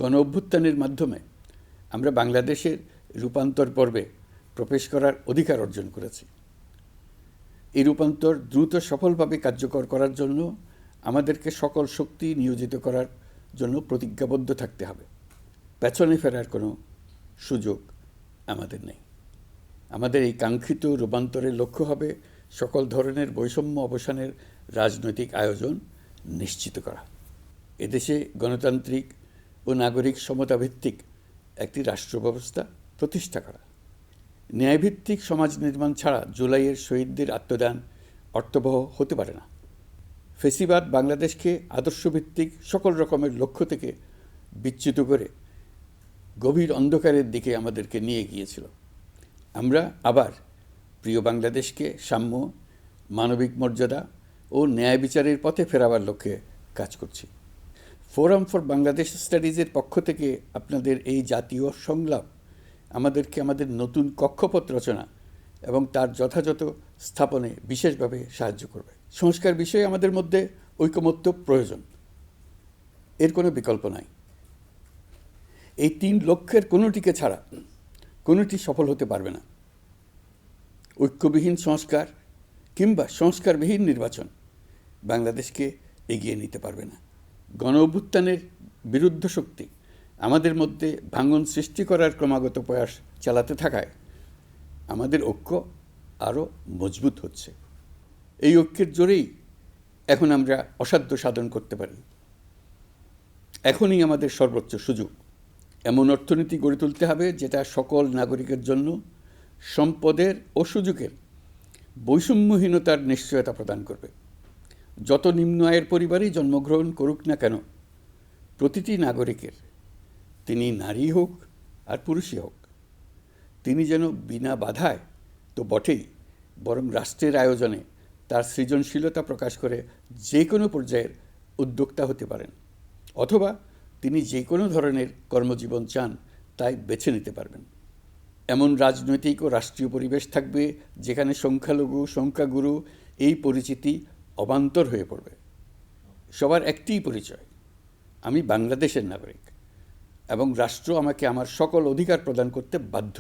গণ অভ্যুত্থানের মাধ্যমে আমরা বাংলাদেশের রূপান্তর পর্বে প্রবেশ করার অধিকার অর্জন করেছি। এই রূপান্তর দ্রুত সফলভাবে কার্যকর করার জন্য আমাদেরকে সকল শক্তি নিয়োজিত করার জন্য প্রতিজ্ঞাবদ্ধ থাকতে হবে। পেছনে ফেরার কোনো সুযোগ আমাদের নেই। আমাদের এই কাঙ্ক্ষিত রূপান্তরের লক্ষ্য হবে সকল ধরনের বৈষম্য অবসানের রাজনৈতিক আয়োজন নিশ্চিত করা, এদেশে গণতান্ত্রিক ও নাগরিক সমতাভিত্তিক একটি রাষ্ট্র ব্যবস্থা প্রতিষ্ঠা করা। ন্যায়ভিত্তিক সমাজ নির্মাণ ছাড়া জুলাইয়ের শহীদদের আত্মদান অর্থবহ হতে পারে না। ফেসিবাদ বাংলাদেশকে আদর্শভিত্তিক সকল রকমের লক্ষ্য থেকে বিচ্যুত করে গভীর অন্ধকারের দিকে আমাদেরকে নিয়ে গিয়েছিল। আমরা আবার প্রিয় বাংলাদেশকে সাম্য, মানবিক মর্যাদা ও ন্যায় বিচারের পথে ফেরাবার লক্ষ্যে কাজ করছি। ফোরাম ফর বাংলাদেশ স্টাডিজের পক্ষ থেকে আপনাদের এই জাতীয় সংলাপ আমাদেরকে আমাদের নতুন কক্ষপথ রচনা এবং তার যথাযথ স্থাপনে বিশেষভাবে সাহায্য করবে। সংস্কার বিষয়ে আমাদের মধ্যে ঐকমত্য প্রয়োজন, এর কোনো বিকল্প নাই। এই 3 লক্ষ্যের কোনোটিকে ছাড়া কোনোটি সফল হতে পারবে না। ঐক্যবিহীন সংস্কার কিংবা সংস্কারবিহীন নির্বাচন বাংলাদেশকে এগিয়ে নিতে পারবে না। গণ অভ্যুত্থানের বিরুদ্ধ শক্তি আমাদের মধ্যে ভাঙন সৃষ্টি করার ক্রমাগত প্রয়াস চালাতে থাকায় আমাদের ঐক্য আরও মজবুত হচ্ছে। এই ঐক্যের জোরেই এখন আমরা অসাধ্য সাধন করতে পারি। এখনই আমাদের সর্বোচ্চ সুযোগ। এমন অর্থনীতি গড়ে তুলতে হবে যেটা সকল নাগরিকের জন্য সম্পদের ও সুযোগের বৈষম্যহীনতার নিশ্চয়তা প্রদান করবে। যত নিম্ন আয়ের পরিবারেই জন্মগ্রহণ করুক না কেন, প্রতিটি নাগরিকের, তিনি নারী হোক আর পুরুষই হোক, তিনি যেন বিনা বাধায় তো বটেই, বরং রাষ্ট্রের আয়োজনে তার সৃজনশীলতা প্রকাশ করে যে কোনো পর্যায়ের উদ্যোক্তা হতে পারেন, অথবা তিনি যে কোনো ধরনের কর্মজীবন চান তাই বেছে নিতে পারবেন। এমন রাজনৈতিক ও রাষ্ট্রীয় পরিবেশ থাকবে যেখানে সংখ্যালঘু সংখ্যাগুরু এই পরিচিতি অবান্তর হয়ে পড়বে। সবার একটিই পরিচয়, আমি বাংলাদেশের নাগরিক এবং রাষ্ট্র আমাকে আমার সকল অধিকার প্রদান করতে বাধ্য।